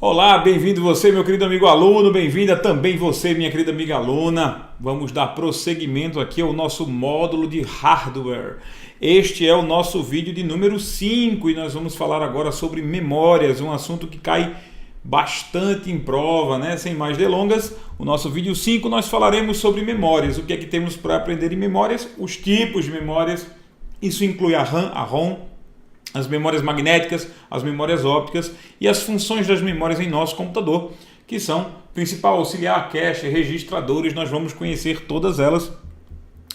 Olá, bem-vindo você, meu querido amigo aluno, bem-vinda também você, minha querida amiga aluna. Vamos dar prosseguimento aqui ao nosso módulo de hardware. Este é o nosso vídeo de número 5 e nós vamos falar agora sobre memórias, um assunto que cai bastante em prova, né? Sem mais delongas, o nosso vídeo 5 nós falaremos sobre memórias. O que é que temos para aprender em memórias? Os tipos de memórias, isso inclui a RAM, a ROM, as memórias magnéticas, as memórias ópticas e as funções das memórias em nosso computador, que são principal, auxiliar, cache, registradores. Nós vamos conhecer todas elas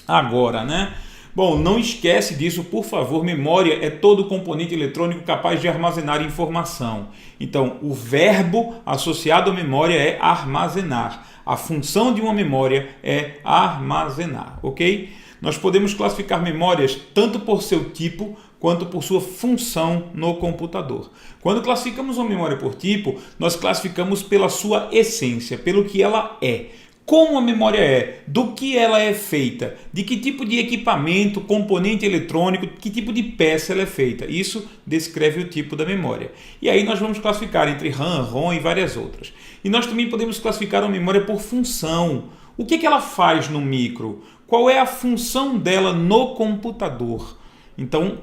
agora, né? Bom, não esquece disso, por favor. Memória é todo componente eletrônico capaz de armazenar informação. Então, o verbo associado à memória é armazenar. A função de uma memória é armazenar, ok? Nós podemos classificar memórias tanto por seu tipo quanto por sua função no computador. Quando classificamos uma memória por tipo, nós classificamos pela sua essência, pelo que ela é. Como a memória é, do que ela é feita, de que tipo de equipamento, componente eletrônico, que tipo de peça ela é feita. Isso descreve o tipo da memória. E aí nós vamos classificar entre RAM, ROM e várias outras. E nós também podemos classificar uma memória por função. O que ela faz no micro? Qual é a função dela no computador? Então,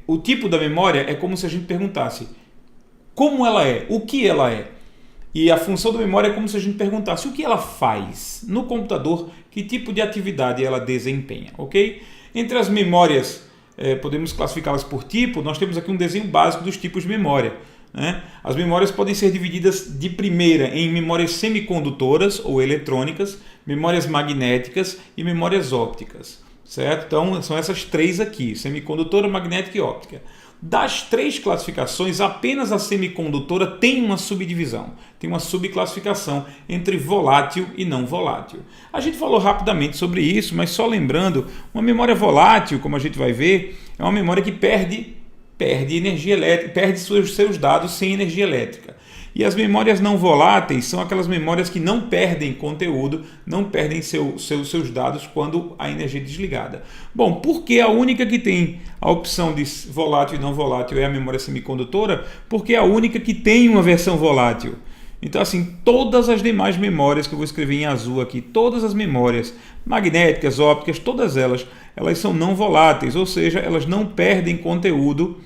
o tipo da memória é como se a gente perguntasse como ela é, o que ela é. E a função da memória é como se a gente perguntasse o que ela faz no computador, que tipo de atividade ela desempenha, ok? Entre as memórias, podemos classificá-las por tipo, nós temos aqui um desenho básico dos tipos de memória, né? As memórias podem ser divididas de primeira em memórias semicondutoras ou eletrônicas, memórias magnéticas e memórias ópticas. Certo? Então, são essas três aqui, semicondutora, magnética e óptica. Das três classificações, apenas a semicondutora tem uma subdivisão, tem uma subclassificação entre volátil e não volátil. A gente falou rapidamente sobre isso, mas só lembrando, uma memória volátil, como a gente vai ver, é uma memória que perde energia elétrica, perde seus dados sem energia elétrica. E as memórias não voláteis são aquelas memórias que não perdem conteúdo, não perdem seus dados quando a energia é desligada. Bom, porque a única que tem a opção de volátil e não volátil é a memória semicondutora? Porque é a única que tem uma versão volátil. Então, assim, todas as demais memórias que eu vou escrever em azul aqui, todas as memórias magnéticas, ópticas, todas elas são não voláteis, ou seja, elas não perdem conteúdo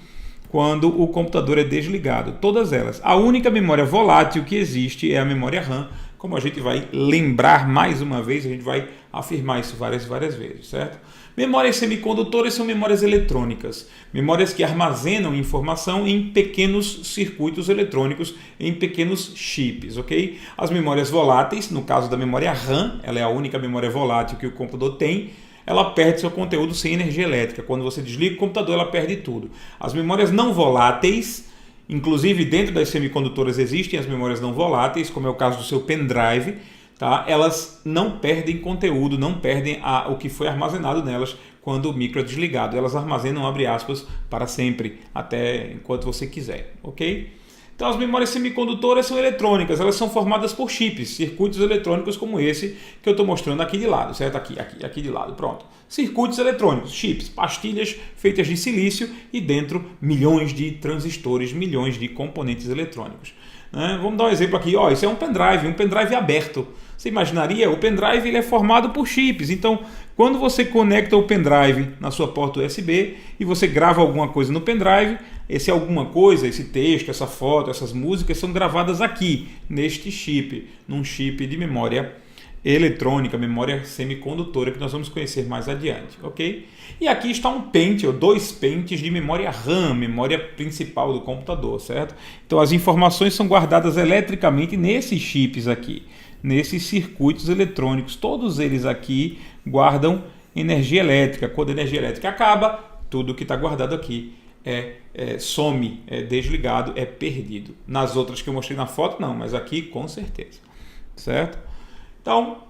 quando o computador é desligado, todas elas. A única memória volátil que existe é a memória RAM, como a gente vai lembrar mais uma vez, a gente vai afirmar isso várias vezes, certo? Memórias semicondutoras são memórias eletrônicas, memórias que armazenam informação em pequenos circuitos eletrônicos, em pequenos chips, ok? As memórias voláteis, no caso da memória RAM, ela é a única memória volátil que o computador tem, ela perde seu conteúdo sem energia elétrica. Quando você desliga o computador, ela perde tudo. As memórias não voláteis, inclusive dentro das semicondutoras existem as memórias não voláteis, como é o caso do seu pendrive, tá? Elas não perdem conteúdo, não perdem o que foi armazenado nelas quando o micro é desligado. Elas armazenam, abre aspas, para sempre, até enquanto você quiser, ok? Então, as memórias semicondutoras são eletrônicas, elas são formadas por chips, circuitos eletrônicos como esse que eu estou mostrando aqui de lado, certo? Aqui de lado, pronto. Circuitos eletrônicos, chips, pastilhas feitas de silício e dentro milhões de transistores, milhões de componentes eletrônicos. Vamos dar um exemplo aqui, isso é um pendrive aberto. Você imaginaria? O pendrive ele é formado por chips, então quando você conecta o pendrive na sua porta USB e você grava alguma coisa no pendrive, alguma coisa, esse texto, essa foto, essas músicas são gravadas aqui, neste chip, num chip de memória eletrônica, memória semicondutora, que nós vamos conhecer mais adiante, ok? E aqui está um pente, ou dois pentes de memória RAM, memória principal do computador, certo? Então as informações são guardadas eletricamente nesses chips aqui, nesses circuitos eletrônicos, todos eles aqui guardam energia elétrica. Quando a energia elétrica acaba, tudo que está guardado aqui some, é desligado, é perdido. Nas outras que eu mostrei na foto, não, mas aqui com certeza, certo? Então,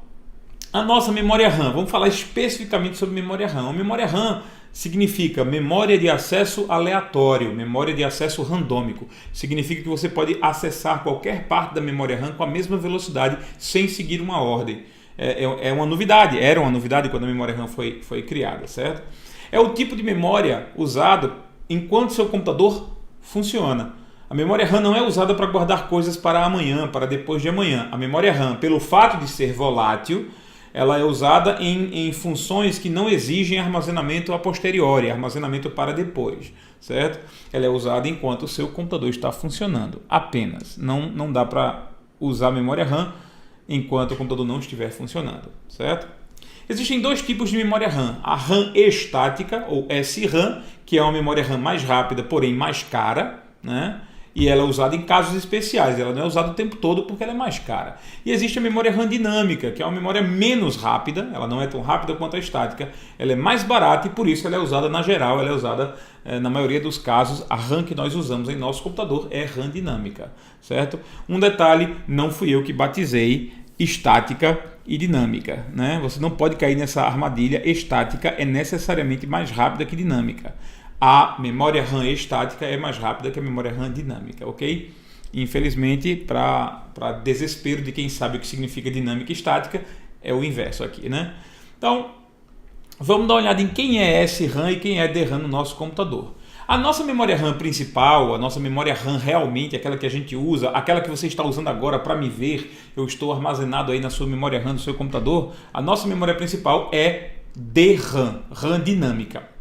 a nossa memória RAM, vamos falar especificamente sobre memória RAM. A memória RAM significa memória de acesso aleatório, memória de acesso randômico. Significa que você pode acessar qualquer parte da memória RAM com a mesma velocidade, sem seguir uma ordem. É uma novidade, era uma novidade quando a memória RAM foi criada, certo? É o tipo de memória usado enquanto seu computador funciona. A A memória RAM não é usada para guardar coisas para amanhã, para depois de amanhã. A memória RAM, pelo fato de ser volátil, ela é usada em funções que não exigem armazenamento a posteriori, armazenamento para depois, certo? Ela é usada enquanto o seu computador está funcionando, apenas. Não dá para usar a memória RAM enquanto o computador não estiver funcionando, certo? Existem dois tipos de memória RAM. A RAM estática, ou SRAM, que é uma memória RAM mais rápida, porém mais cara, né? E ela é usada em casos especiais, ela não é usada o tempo todo porque ela é mais cara. E existe a memória RAM dinâmica, que é uma memória menos rápida, ela não é tão rápida quanto a estática, ela é mais barata e por isso ela é usada na geral, ela é usada na maioria dos casos, a RAM que nós usamos em nosso computador é RAM dinâmica, certo? Um detalhe, não fui eu que batizei estática e dinâmica, né? Você não pode cair nessa armadilha, estática é necessariamente mais rápida que dinâmica. A memória RAM estática é mais rápida que a memória RAM dinâmica, ok? Infelizmente, para desespero de quem sabe o que significa dinâmica e estática, é o inverso aqui, né? Então, vamos dar uma olhada em quem é SRAM e quem é DRAM no nosso computador. A nossa memória RAM principal, a nossa memória RAM realmente, aquela que a gente usa, aquela que você está usando agora para me ver, eu estou armazenado aí na sua memória RAM do seu computador, a nossa memória principal é DRAM, RAM dinâmica.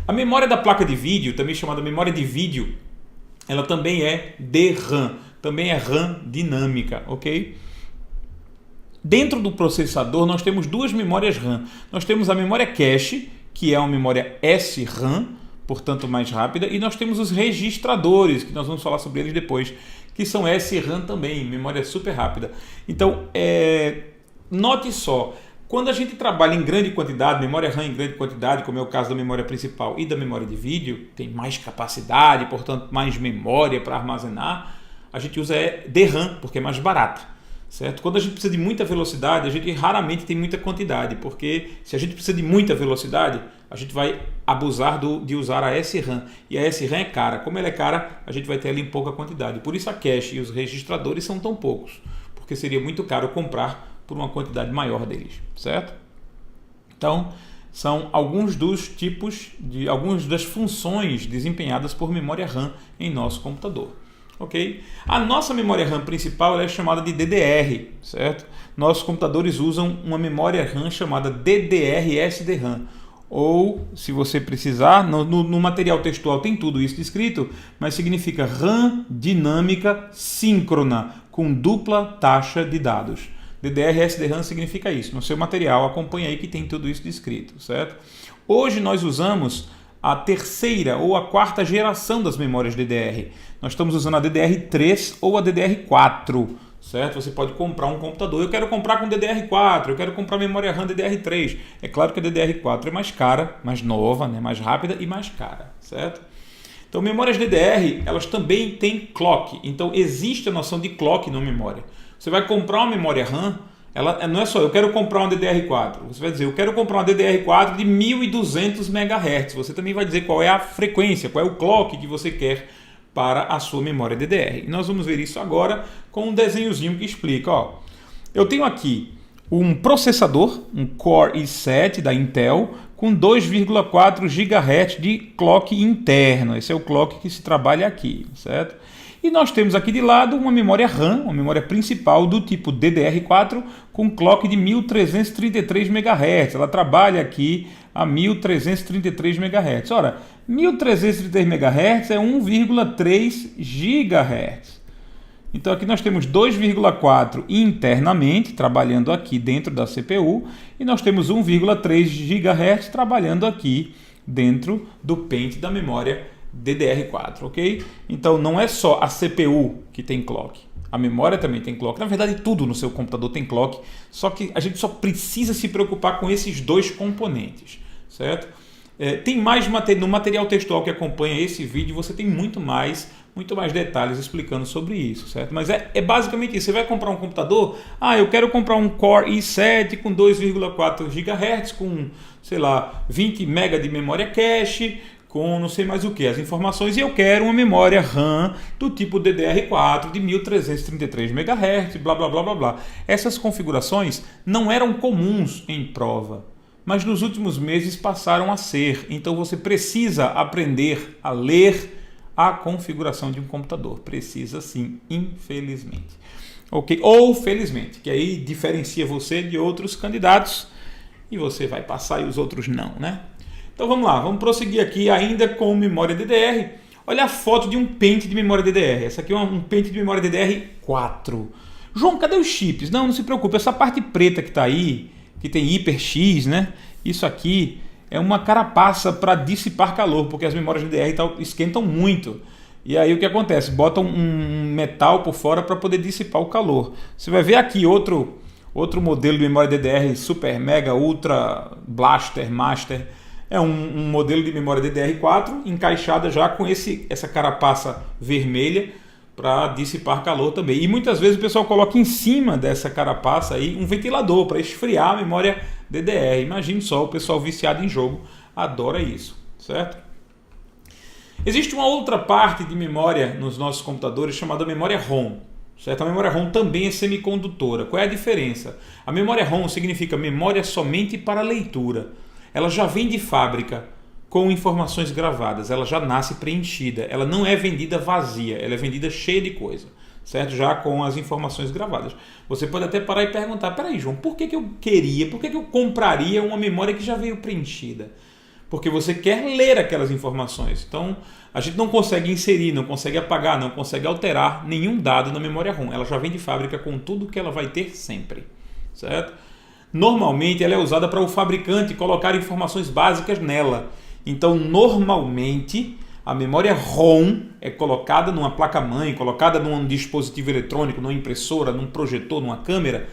A memória da placa de vídeo, também chamada memória de vídeo, ela também é DRAM, também é RAM dinâmica, ok? Dentro do processador nós temos duas memórias RAM. Nós temos a memória cache, que é uma memória SRAM, portanto mais rápida, e nós temos os registradores, que nós vamos falar sobre eles depois, que são SRAM também, memória super rápida. Então, note só, quando a gente trabalha em grande quantidade, memória RAM em grande quantidade, como é o caso da memória principal e da memória de vídeo, tem mais capacidade, portanto mais memória para armazenar, a gente usa DRAM, porque é mais barato, certo? Quando a gente precisa de muita velocidade, a gente raramente tem muita quantidade, porque se a gente precisa de muita velocidade, a gente vai abusar de usar a SRAM, e a SRAM é cara. Como ela é cara, a gente vai ter ela em pouca quantidade. Por isso a cache e os registradores são tão poucos, porque seria muito caro comprar por uma quantidade maior deles, certo? Então, são alguns dos tipos, algumas das funções desempenhadas por memória RAM em nosso computador, ok? A nossa memória RAM principal ela é chamada de DDR, certo? Nossos computadores usam uma memória RAM chamada DDR-SDRAM, ou, se você precisar, no material textual tem tudo isso descrito, mas significa RAM dinâmica síncrona, com dupla taxa de dados. DDR-SDRAM significa isso. No seu material, acompanhe aí que tem tudo isso descrito, certo? Hoje nós usamos a terceira ou a quarta geração das memórias DDR. Nós estamos usando a DDR3 ou a DDR4, certo? Você pode comprar um computador, eu quero comprar com DDR4, eu quero comprar memória RAM DDR3. É claro que a DDR4 é mais cara, mais nova, né? Mais rápida e mais cara, certo? Então, memórias DDR, elas também têm clock. Então, existe a noção de clock na memória. Você vai comprar uma memória RAM, ela não é só eu quero comprar uma DDR4. Você vai dizer, eu quero comprar uma DDR4 de 1200 MHz. Você também vai dizer qual é a frequência, qual é o clock que você quer para a sua memória DDR. E nós vamos ver isso agora com um desenhozinho que explica. Ó, eu tenho aqui um processador, um Core i7 da Intel, com 2,4 GHz de clock interno. Esse é o clock que se trabalha aqui, certo? E nós temos aqui de lado uma memória RAM, uma memória principal do tipo DDR4 com clock de 1333 MHz. Ela trabalha aqui a 1333 MHz. Ora, 1333 MHz é 1,3 GHz. Então aqui nós temos 2,4 internamente, trabalhando aqui dentro da CPU, e nós temos 1,3 GHz trabalhando aqui dentro do pente da memória DDR4, ok? Então não é só a CPU que tem clock, a memória também tem clock. Na verdade, tudo no seu computador tem clock, só que a gente só precisa se preocupar com esses dois componentes, certo? Tem mais no material textual que acompanha esse vídeo, você tem muito mais detalhes explicando sobre isso, certo? Mas é basicamente isso. Você vai comprar um computador, eu quero comprar um Core i7 com 2,4 GHz, com, sei lá, 20 MB de memória cache, com não sei mais o que, as informações, e eu quero uma memória RAM do tipo DDR4 de 1333 MHz, blá, blá, blá, blá, blá. Essas configurações não eram comuns em prova, mas nos últimos meses passaram a ser. Então você precisa aprender a ler a configuração de um computador. Precisa sim, infelizmente. Ok? Ou felizmente, que aí diferencia você de outros candidatos e você vai passar e os outros não, né? Então vamos lá, vamos prosseguir aqui ainda com memória DDR. Olha a foto de um pente de memória DDR. Essa aqui é um pente de memória DDR4. João, cadê os chips? Não se preocupe, essa parte preta que está aí, que tem HyperX, né? Isso aqui é uma carapaça para dissipar calor, porque as memórias DDR esquentam muito. E aí o que acontece? Botam um metal por fora para poder dissipar o calor. Você vai ver aqui outro modelo de memória DDR Super, Mega, Ultra, Blaster, Master. É um modelo de memória DDR4 encaixada já com essa carapaça vermelha para dissipar calor também. E muitas vezes o pessoal coloca em cima dessa carapaça aí um ventilador para esfriar a memória DDR. Imagine só, o pessoal viciado em jogo adora isso, certo? Existe uma outra parte de memória nos nossos computadores chamada memória ROM. Certo? A memória ROM também é semicondutora. Qual é a diferença? A memória ROM significa memória somente para leitura. Ela já vem de fábrica com informações gravadas, ela já nasce preenchida, ela não é vendida vazia, ela é vendida cheia de coisa, certo? Já com as informações gravadas. Você pode até parar e perguntar, peraí João, por que eu compraria uma memória que já veio preenchida? Porque você quer ler aquelas informações. Então, a gente não consegue inserir, não consegue apagar, não consegue alterar nenhum dado na memória ROM. Ela já vem de fábrica com tudo que ela vai ter sempre, certo? Normalmente ela é usada para o fabricante colocar informações básicas nela. Então, normalmente, a memória ROM é colocada numa placa-mãe, colocada num dispositivo eletrônico, numa impressora, num projetor, numa câmera,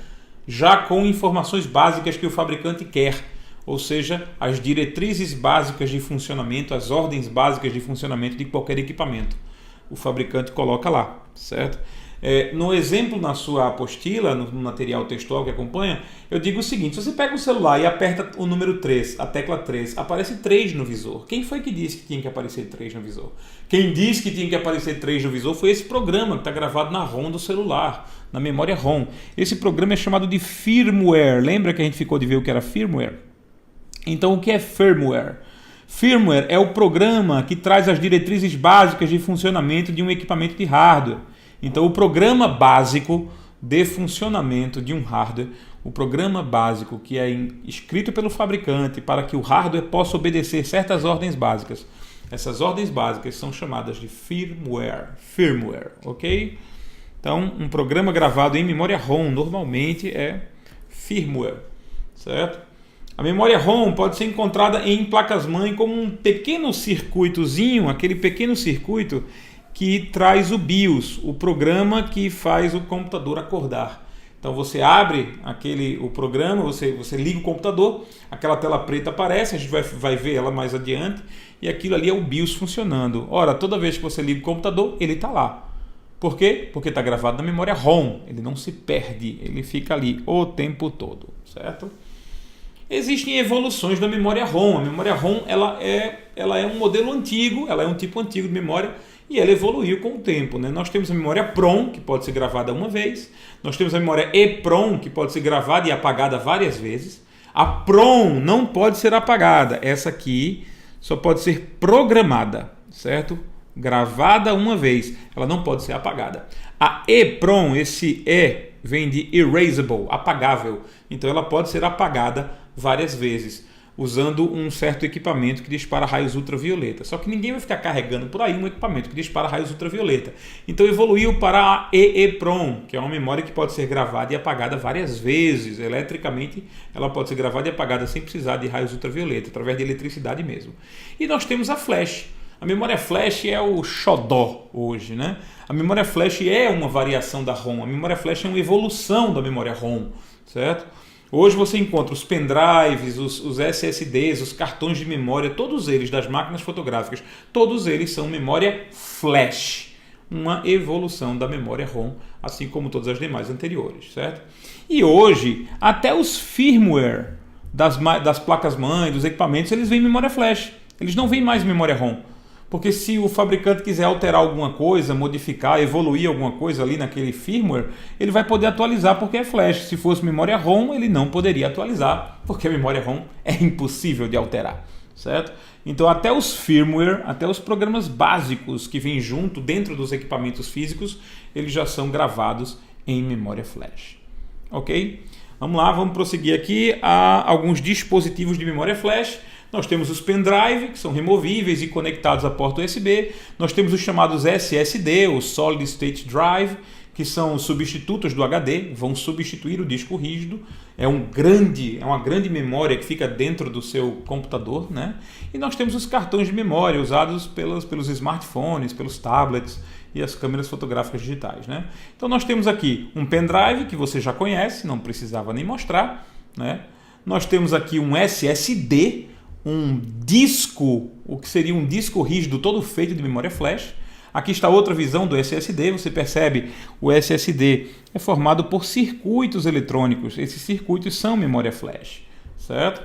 já com informações básicas que o fabricante quer. Ou seja, as diretrizes básicas de funcionamento, as ordens básicas de funcionamento de qualquer equipamento. O fabricante coloca lá, certo? No exemplo, na sua apostila, no material textual que acompanha, eu digo o seguinte: se você pega o celular e aperta o número 3, a tecla 3, aparece 3 no visor. Quem foi que disse que tinha que aparecer 3 no visor? Quem disse que tinha que aparecer 3 no visor foi esse programa que está gravado na ROM do celular, na memória ROM. Esse programa é chamado de firmware. Lembra que a gente ficou de ver o que era firmware? Então, o que é firmware? Firmware é o programa que traz as diretrizes básicas de funcionamento de um equipamento de hardware. Então, o programa básico de funcionamento de um hardware, o programa básico que é escrito pelo fabricante para que o hardware possa obedecer certas ordens básicas. Essas ordens básicas são chamadas de firmware, ok? Então, um programa gravado em memória ROM normalmente é firmware, certo? A memória ROM pode ser encontrada em placas-mãe como um pequeno circuitozinho, aquele pequeno circuito que traz o BIOS, o programa que faz o computador acordar. Então você abre o programa, você liga o computador, aquela tela preta aparece, a gente vai ver ela mais adiante, e aquilo ali é o BIOS funcionando. Ora, toda vez que você liga o computador, ele está lá. Por quê? Porque está gravado na memória ROM, ele não se perde, ele fica ali o tempo todo, certo? Existem evoluções da memória ROM. A memória ROM ela é um modelo antigo, ela é um tipo antigo de memória e ela evoluiu com o tempo, né? Nós temos a memória PROM, que pode ser gravada uma vez. Nós temos a memória EPROM, que pode ser gravada e apagada várias vezes. A PROM não pode ser apagada. Essa aqui só pode ser programada, certo? Gravada uma vez, ela não pode ser apagada. A EPROM, esse E vem de erasable, apagável. Então ela pode ser apagada várias vezes, usando um certo equipamento que dispara raios ultravioleta. Só que ninguém vai ficar carregando por aí um equipamento que dispara raios ultravioleta. Então evoluiu para a EEPROM, que é uma memória que pode ser gravada e apagada várias vezes. Eletricamente, ela pode ser gravada e apagada sem precisar de raios ultravioleta, através de eletricidade mesmo. E nós temos a flash. A memória flash é o xodó hoje, né? A memória flash é uma variação da ROM. A memória flash é uma evolução da memória ROM, certo? Hoje você encontra os pendrives, os SSDs, os cartões de memória, todos eles das máquinas fotográficas, todos eles são memória flash, uma evolução da memória ROM, assim como todas as demais anteriores, certo? E hoje, até os firmware das placas-mãe, dos equipamentos, eles vêm em memória flash, eles não vêm mais em memória ROM. Porque se o fabricante quiser alterar alguma coisa, modificar, evoluir alguma coisa ali naquele firmware, ele vai poder atualizar porque é flash. Se fosse memória ROM, ele não poderia atualizar, porque a memória ROM é impossível de alterar, certo? Então até os firmware, até os programas básicos que vêm junto dentro dos equipamentos físicos, eles já são gravados em memória flash, ok? Vamos lá, vamos prosseguir aqui a alguns dispositivos de memória flash. Nós temos os pendrive, que são removíveis e conectados a porta USB. Nós temos os chamados SSD, o Solid State Drive, que são os substitutos do HD, vão substituir o disco rígido. É uma grande memória que fica dentro do seu computador, né? E nós temos os cartões de memória usados pelos smartphones, pelos tablets e as câmeras fotográficas digitais, né? Então nós temos aqui um pendrive que você já conhece, não precisava nem mostrar, né? Nós temos aqui um SSD, um disco, o que seria um disco rígido todo feito de memória flash. Aqui está outra visão do SSD, você percebe o SSD é formado por circuitos eletrônicos, esses circuitos são memória flash, certo?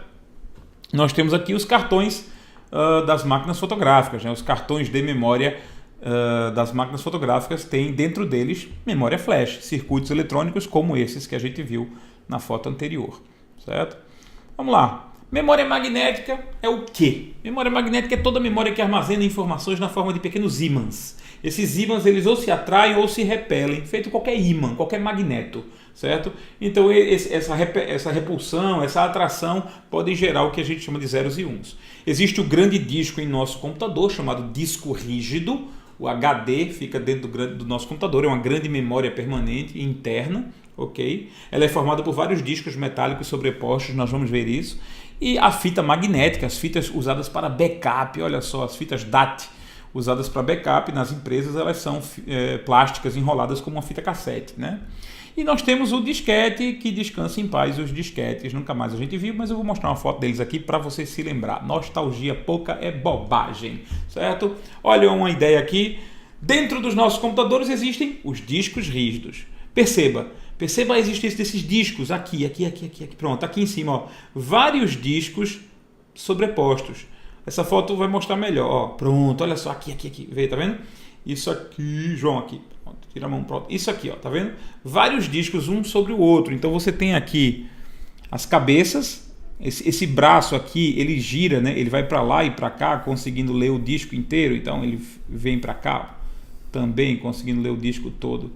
Nós temos aqui os cartões das máquinas fotográficas, né? Os cartões de memória das máquinas fotográficas têm dentro deles memória flash, circuitos eletrônicos como esses que a gente viu na foto anterior, certo? Vamos lá. Memória magnética é o quê? Memória magnética é toda memória que armazena informações na forma de pequenos ímãs. Esses ímãs eles ou se atraem ou se repelem, feito qualquer ímã, qualquer magneto, certo? Então essa repulsão, essa atração podem gerar o que a gente chama de zeros e uns. Existe o grande disco em nosso computador, chamado disco rígido. O HD fica dentro do nosso computador, é uma grande memória permanente interna, ok? Ela é formada por vários discos metálicos sobrepostos, nós vamos ver isso. E a fita magnética, as fitas usadas para backup, olha só, as fitas DAT usadas para backup nas empresas, elas são plásticas enroladas como uma fita cassete, né? E nós temos o disquete, que descansa em paz os disquetes, nunca mais a gente viu, mas eu vou mostrar uma foto deles aqui para você se lembrar. Nostalgia pouca é bobagem, certo? Olha uma ideia aqui, dentro dos nossos computadores existem os discos rígidos. Perceba a existência desses discos aqui, pronto, aqui em cima, ó, vários discos sobrepostos. Essa foto vai mostrar melhor, ó, pronto, olha só, aqui, vê, tá vendo? Isso aqui, João, aqui, pronto, tira a mão, pronto, isso aqui, ó, tá vendo? Vários discos, um sobre o outro, então você tem aqui as cabeças, esse braço aqui, ele gira, né? Ele vai para lá e para cá, conseguindo ler o disco inteiro, então ele vem para cá, também conseguindo ler o disco todo.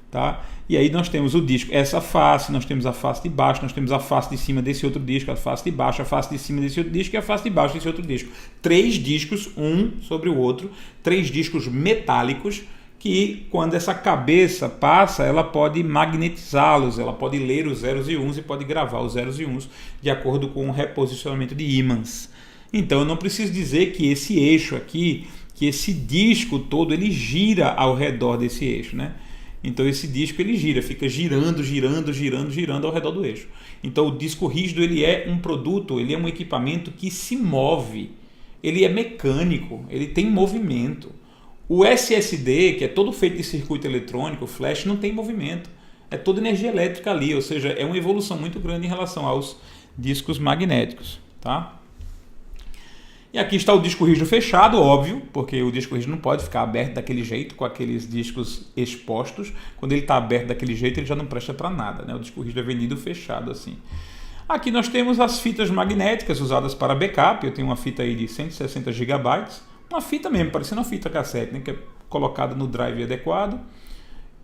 Tá? E aí nós temos o disco, essa face, nós temos a face de baixo, nós temos a face de cima desse outro disco, a face de baixo, a face de cima desse outro disco e a face de baixo desse outro disco. 3 discos, um sobre o outro, 3 discos metálicos que quando essa cabeça passa, ela pode magnetizá-los, ela pode ler os zeros e uns e pode gravar os zeros e uns de acordo com o reposicionamento de ímãs. Então eu não preciso dizer que esse eixo aqui, que esse disco todo, ele gira ao redor desse eixo, né? Então esse disco ele gira, fica girando ao redor do eixo. Então o disco rígido ele é um produto, ele é um equipamento que se move, ele é mecânico, ele tem movimento. O SSD, que é todo feito de circuito eletrônico, o flash, não tem movimento, é toda energia elétrica ali, ou seja, é uma evolução muito grande em relação aos discos magnéticos, tá? E aqui está o disco rígido fechado, óbvio, porque o disco rígido não pode ficar aberto daquele jeito, com aqueles discos expostos. Quando ele está aberto daquele jeito, ele já não presta para nada, né? O disco rígido é vendido fechado assim. Aqui nós temos as fitas magnéticas usadas para backup. Eu tenho uma fita aí de 160 GB, uma fita mesmo, parecendo uma fita cassete, né? Que é colocada no drive adequado.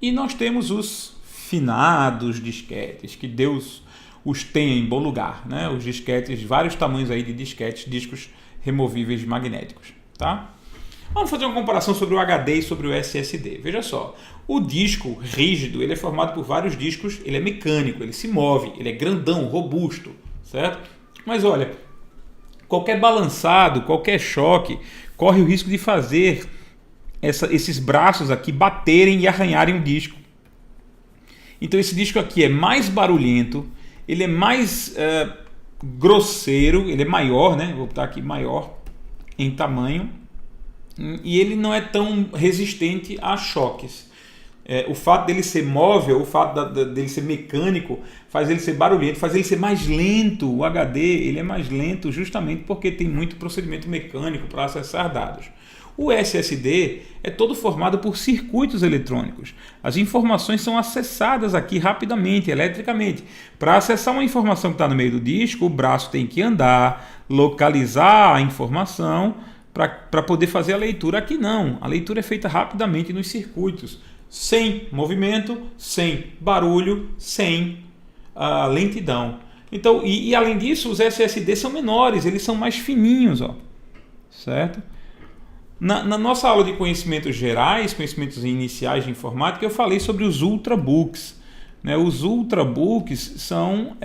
E nós temos os finados disquetes, que Deus os tenha em bom lugar, né? Os disquetes, vários tamanhos aí de disquetes, discos removíveis magnéticos, tá? Vamos fazer uma comparação sobre o HD e sobre o SSD. Veja só, o disco rígido ele é formado por vários discos, ele é mecânico, ele se move, ele é grandão, robusto, certo? Mas olha, qualquer balançado, qualquer choque, corre o risco de fazer esses braços aqui baterem e arranharem o disco. Então esse disco aqui é mais barulhento, ele é mais grosseiro, ele é maior, né? Vou botar aqui maior em tamanho, e ele não é tão resistente a choques. O fato dele ser móvel, o fato dele ser mecânico, faz ele ser barulhento, faz ele ser mais lento. O HD ele é mais lento justamente porque tem muito procedimento mecânico para acessar dados. O SSD é todo formado por circuitos eletrônicos. As informações são acessadas aqui rapidamente, eletricamente. Para acessar uma informação que está no meio do disco, o braço tem que andar, localizar a informação para poder fazer a leitura. Aqui não, a leitura é feita rapidamente nos circuitos, sem movimento, sem barulho, sem lentidão. Então, e além disso, os SSD são menores, eles são mais fininhos, ó, certo? Na nossa aula de conhecimentos gerais, conhecimentos iniciais de informática, eu falei sobre os Ultrabooks, né? Os Ultrabooks são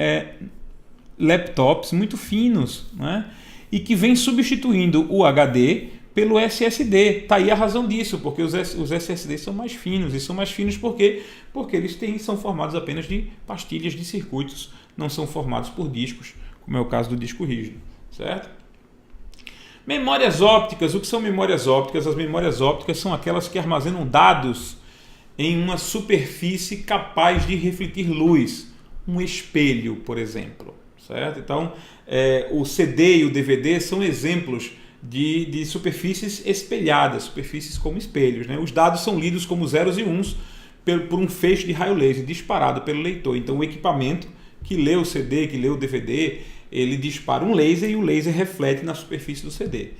laptops muito finos, né? E que vem substituindo o HD pelo SSD. Está aí a razão disso, porque os SSDs são mais finos. E são mais finos porque eles são formados apenas de pastilhas de circuitos, não são formados por discos, como é o caso do disco rígido, certo? Memórias ópticas. O que são memórias ópticas? As memórias ópticas são aquelas que armazenam dados em uma superfície capaz de refletir luz, um espelho, por exemplo, certo? Então, o CD e o DVD são exemplos de superfícies espelhadas, superfícies como espelhos, né? Os dados são lidos como zeros e uns por um feixe de raio laser disparado pelo leitor. Então, o equipamento que lê o CD, que lê o DVD, ele dispara um laser e o laser reflete na superfície do CD.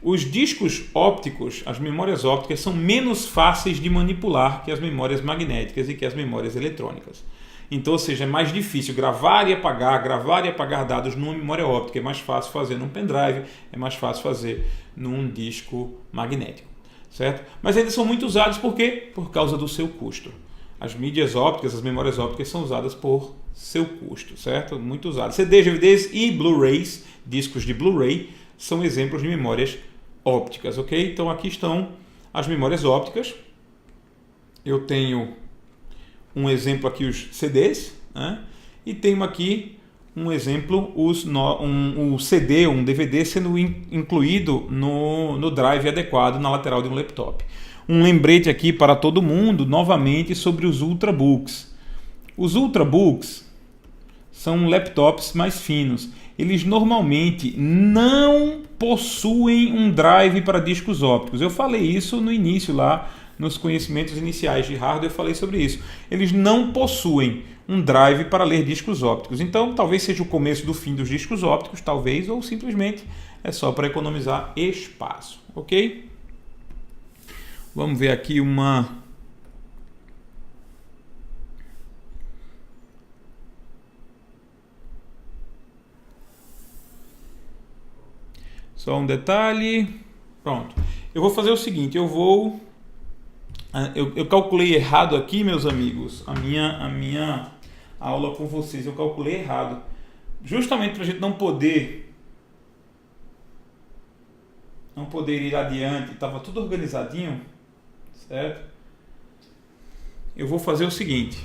Os discos ópticos, as memórias ópticas, são menos fáceis de manipular que as memórias magnéticas e que as memórias eletrônicas. Então, ou seja, é mais difícil gravar e apagar dados numa memória óptica. É mais fácil fazer num pendrive, é mais fácil fazer num disco magnético, certo? Mas ainda são muito usados, por quê? Por causa do seu custo. As mídias ópticas, as memórias ópticas são usadas por seu custo, certo? Muito usadas. CDs, DVDs e Blu-rays, discos de Blu-ray, são exemplos de memórias ópticas, ok? Então aqui estão as memórias ópticas. Eu tenho um exemplo aqui, os CDs, né? E tenho aqui um exemplo, um CD, um DVD sendo incluído no drive adequado na lateral de um laptop. Um lembrete aqui para todo mundo, novamente, sobre os Ultrabooks. Os Ultrabooks são laptops mais finos. Eles normalmente não possuem um drive para discos ópticos. Eu falei isso no início lá, nos conhecimentos iniciais de hardware, eu falei sobre isso. Eles não possuem um drive para ler discos ópticos. Então, talvez seja o começo do fim dos discos ópticos, talvez, ou simplesmente é só para economizar espaço, ok? Vamos ver aqui só um detalhe. Pronto. Eu vou fazer o seguinte, eu calculei errado aqui, meus amigos, a minha aula com vocês. Eu calculei errado. Justamente para a gente não poder ir adiante, estava tudo organizadinho, certo? Eu vou fazer o seguinte,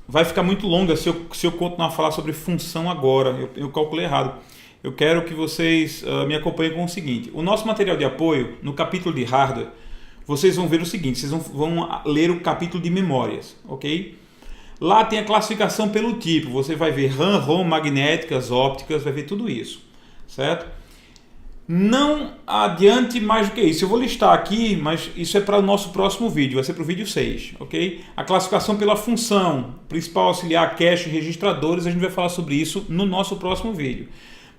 vai ficar muito longa se eu continuar a falar sobre função agora. Eu calculei errado. Eu quero que vocês me acompanhem com o seguinte. O nosso material de apoio, no capítulo de hardware, vocês vão ver o seguinte, vocês vão ler o capítulo de memórias, ok? Lá tem a classificação pelo tipo, você vai ver RAM, ROM, magnéticas, ópticas, vai ver tudo isso, certo? Não adiante mais do que isso. Eu vou listar aqui, mas isso é para o nosso próximo vídeo, vai ser para o vídeo 6, ok? A classificação pela função, principal, auxiliar, cache, registradores, a gente vai falar sobre isso no nosso próximo vídeo.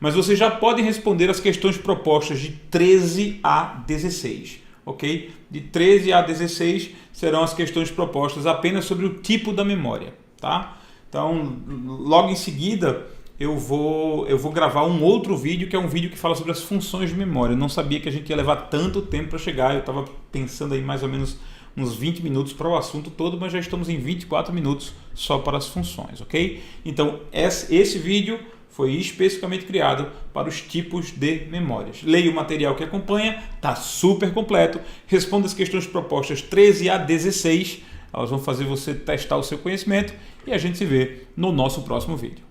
Mas vocês já podem responder as questões propostas de 13 a 16, ok? De 13 a 16 serão as questões propostas apenas sobre o tipo da memória, tá? Então, logo em seguida, eu vou gravar um outro vídeo, que é um vídeo que fala sobre as funções de memória. Eu não sabia que a gente ia levar tanto tempo para chegar, eu estava pensando aí mais ou menos uns 20 minutos para o assunto todo, mas já estamos em 24 minutos só para as funções, ok? Então, esse vídeo foi especificamente criado para os tipos de memórias. Leia o material que acompanha, está super completo. Responda as questões propostas 13 a 16. Elas vão fazer você testar o seu conhecimento e a gente se vê no nosso próximo vídeo.